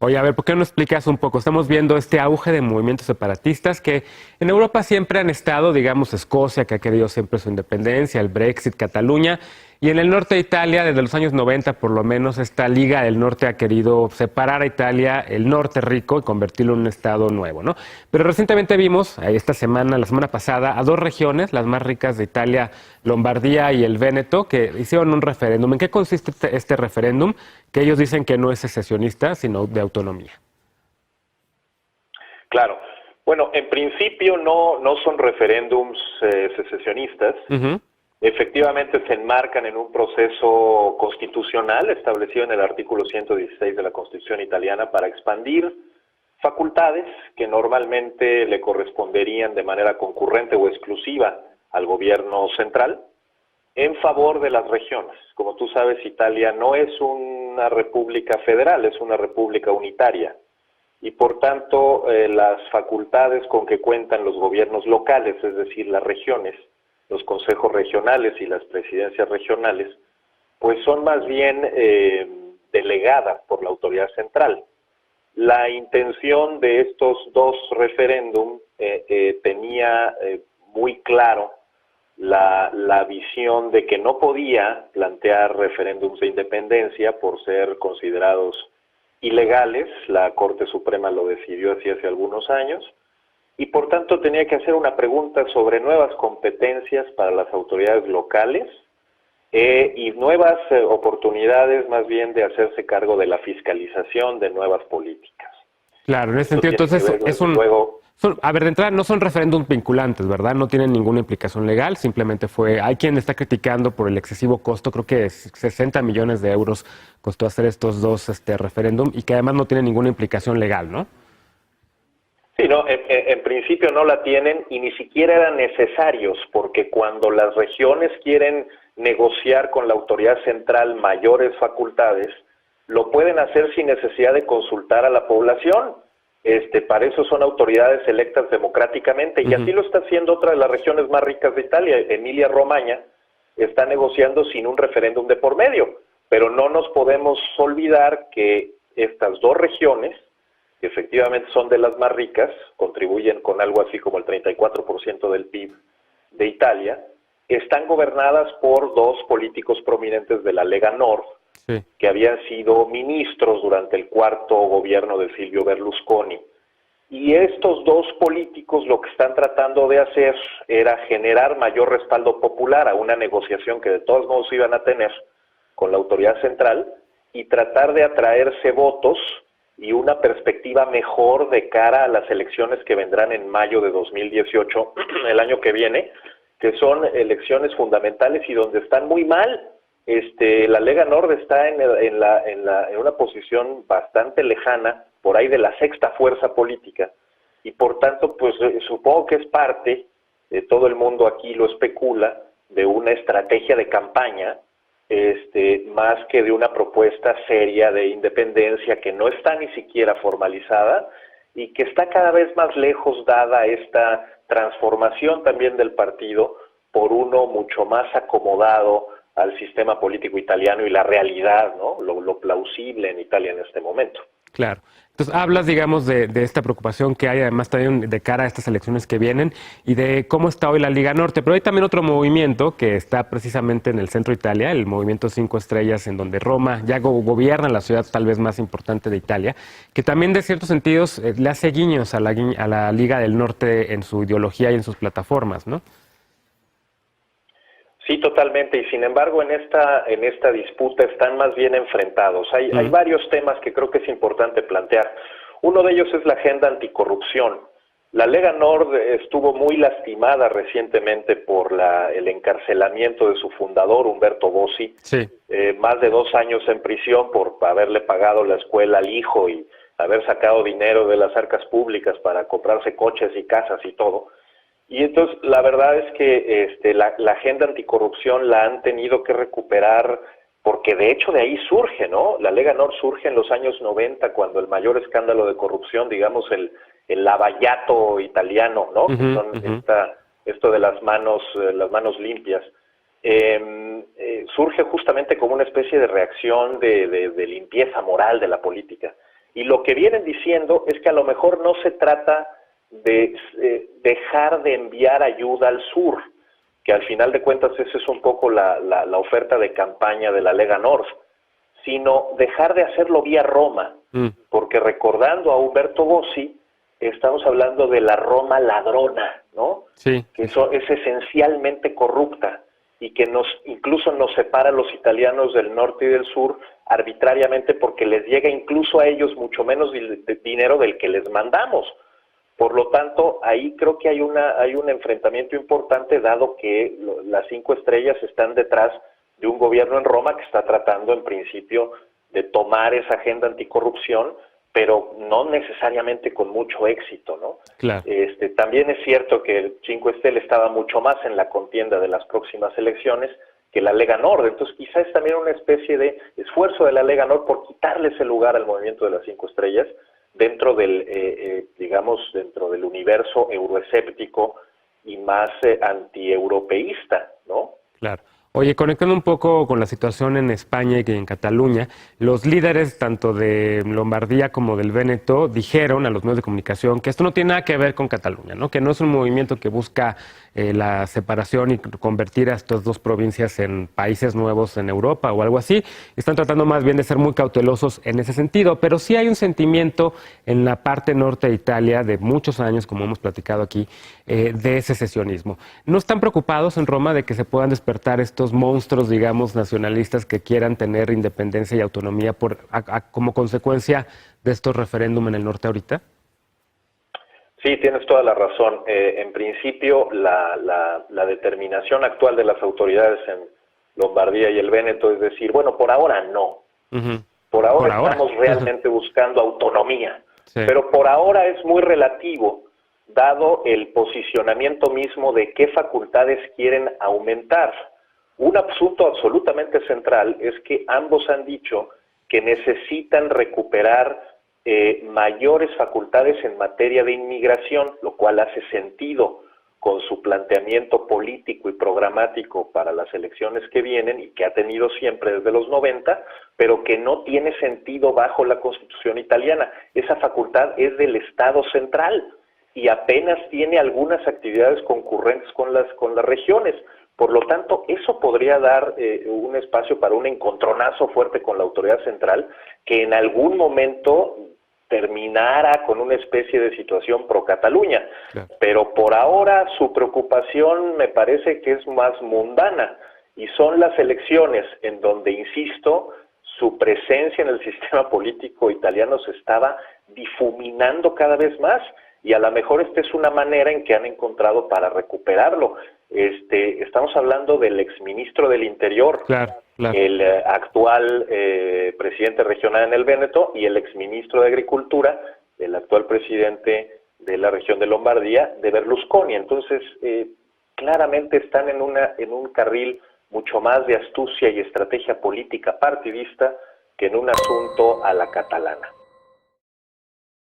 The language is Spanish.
Oye, a ver, ¿por qué no explicas un poco? Estamos viendo este auge de movimientos separatistas que en Europa siempre han estado, digamos, Escocia, que ha querido siempre su independencia, el Brexit, Cataluña, y en el norte de Italia, desde los años 90, por lo menos, esta Liga del Norte ha querido separar a Italia, el norte rico, y convertirlo en un estado nuevo, ¿no? Pero recientemente vimos, esta semana, la semana pasada, a dos regiones, las más ricas de Italia, Lombardía y el Véneto, que hicieron un referéndum. ¿En qué consiste este referéndum? Que ellos dicen que no es secesionista, sino de autonomía. Claro. Bueno, en principio no son referéndums secesionistas. Ujú. Efectivamente se enmarcan en un proceso constitucional establecido en el artículo 116 de la Constitución italiana para expandir facultades que normalmente le corresponderían de manera concurrente o exclusiva al gobierno central en favor de las regiones. Como tú sabes, Italia no es una república federal, es una república unitaria. Y por tanto, las facultades con que cuentan los gobiernos locales, es decir, las regiones, los consejos regionales y las presidencias regionales, pues son más bien delegadas por la autoridad central. La intención de estos dos referéndum tenía muy claro la visión de que no podía plantear referéndums de independencia por ser considerados ilegales. La Corte Suprema lo decidió así hace algunos años, y por tanto tenía que hacer una pregunta sobre nuevas competencias para las autoridades locales y nuevas oportunidades más bien de hacerse cargo de la fiscalización de nuevas políticas. Claro, en ese Esto sentido, tiene que entonces, ver desde luego. a ver, de entrada, no son referéndums vinculantes, ¿verdad? No tienen ninguna implicación legal, simplemente hay quien está criticando por el excesivo costo, creo que es 60 millones de euros costó hacer estos dos referéndum y que además no tienen ninguna implicación legal, ¿no? Sí, no, en principio no la tienen y ni siquiera eran necesarios, porque cuando las regiones quieren negociar con la autoridad central mayores facultades, lo pueden hacer sin necesidad de consultar a la población. Para eso son autoridades electas democráticamente, y así lo está haciendo otra de las regiones más ricas de Italia, Emilia-Romagna, está negociando sin un referéndum de por medio. Pero no nos podemos olvidar que estas dos regiones, que efectivamente son de las más ricas, contribuyen con algo así como el 34% del PIB de Italia, están gobernadas por dos políticos prominentes de la Lega Nord, Sí. que habían sido ministros durante el cuarto gobierno de Silvio Berlusconi. Y estos dos políticos lo que están tratando de hacer era generar mayor respaldo popular a una negociación que de todos modos iban a tener con la autoridad central, y tratar de atraerse votos y una perspectiva mejor de cara a las elecciones que vendrán en mayo de 2018, el año que viene, que son elecciones fundamentales y donde están muy mal. La Lega Nord está en una posición bastante lejana, por ahí de la sexta fuerza política, y por tanto, pues supongo que es parte, todo el mundo aquí lo especula, de una estrategia de campaña, más que de una propuesta seria de independencia que no está ni siquiera formalizada y que está cada vez más lejos, dada esta transformación también del partido por uno mucho más acomodado al sistema político italiano y la realidad, ¿no? Lo plausible en Italia en este momento. Claro. Entonces, hablas, digamos, de esta preocupación que hay además también de cara a estas elecciones que vienen y de cómo está hoy la Liga Norte. Pero hay también otro movimiento que está precisamente en el centro de Italia, el movimiento Cinco Estrellas, en donde Roma ya gobierna la ciudad tal vez más importante de Italia, que también de ciertos sentidos le hace guiños a la Liga del Norte en su ideología y en sus plataformas, ¿no? Sí, totalmente, y sin embargo en esta disputa están más bien enfrentados. Hay varios temas que creo que es importante plantear. Uno de ellos es la agenda anticorrupción. La Lega Nord estuvo muy lastimada recientemente por el encarcelamiento de su fundador, Umberto Bossi, Sí. Más de 2 años en prisión por haberle pagado la escuela al hijo y haber sacado dinero de las arcas públicas para comprarse coches y casas y todo. Y entonces la verdad es que la agenda anticorrupción la han tenido que recuperar, porque de hecho de ahí surge, ¿no? La Lega Nord surge en los años 90, cuando el mayor escándalo de corrupción, digamos el lavallato italiano, ¿no? Que son esto de las manos limpias, surge justamente como una especie de reacción de limpieza moral de la política. Y lo que vienen diciendo es que a lo mejor no se trata de dejar de enviar ayuda al sur, que al final de cuentas esa es un poco la oferta de campaña de la Lega Nord, sino dejar de hacerlo vía Roma, porque recordando a Umberto Bossi, estamos hablando de la Roma ladrona, ¿no? Sí. Que es esencialmente corrupta y que incluso nos separa a los italianos del norte y del sur arbitrariamente porque les llega incluso a ellos mucho menos dinero del que les mandamos. Por lo tanto, ahí creo que hay un enfrentamiento importante, dado que las 5 estrellas están detrás de un gobierno en Roma que está tratando en principio de tomar esa agenda anticorrupción, pero no necesariamente con mucho éxito, ¿no? Claro. También es cierto que el 5 Stelle estaba mucho más en la contienda de las próximas elecciones que la Lega Nord, entonces quizás es también una especie de esfuerzo de la Lega Nord por quitarle ese lugar al movimiento de las 5 estrellas dentro del, digamos, dentro del universo euroescéptico y más antieuropeísta, ¿no? Claro. Oye, conectando un poco con la situación en España y en Cataluña, los líderes tanto de Lombardía como del Véneto dijeron a los medios de comunicación que esto no tiene nada que ver con Cataluña, ¿no? Que no es un movimiento que busca la separación y convertir a estas dos provincias en países nuevos en Europa o algo así. Están tratando más bien de ser muy cautelosos en ese sentido, pero sí hay un sentimiento en la parte norte de Italia de muchos años, como hemos platicado aquí, de secesionismo. ¿No están preocupados en Roma de que se puedan despertar estos monstruos, digamos, nacionalistas que quieran tener independencia y autonomía como consecuencia de estos referéndum en el norte ahorita? Sí, tienes toda la razón. En principio, la determinación actual de las autoridades en Lombardía y el Véneto es decir, bueno, por ahora no. Por ahora estamos realmente buscando autonomía. Sí. Pero por ahora es muy relativo, dado el posicionamiento mismo de qué facultades quieren aumentar. Un asunto absolutamente central es que ambos han dicho que necesitan recuperar mayores facultades en materia de inmigración, lo cual hace sentido con su planteamiento político y programático para las elecciones que vienen y que ha tenido siempre desde los 90, pero que no tiene sentido bajo la Constitución italiana. Esa facultad es del Estado central y apenas tiene algunas actividades concurrentes con las regiones. Por lo tanto, eso podría dar un espacio para un encontronazo fuerte con la autoridad central que en algún momento terminara con una especie de situación pro Cataluña. Claro. Pero por ahora su preocupación me parece que es más mundana y son las elecciones en donde, insisto, su presencia en el sistema político italiano se estaba difuminando cada vez más y a lo mejor esta es una manera en que han encontrado para recuperarlo. Estamos hablando del exministro del Interior, claro. El actual presidente regional en el Véneto y el exministro de Agricultura, el actual presidente de la región de Lombardía, de Berlusconi. Entonces, claramente están en un carril mucho más de astucia y estrategia política partidista que en un asunto a la catalana.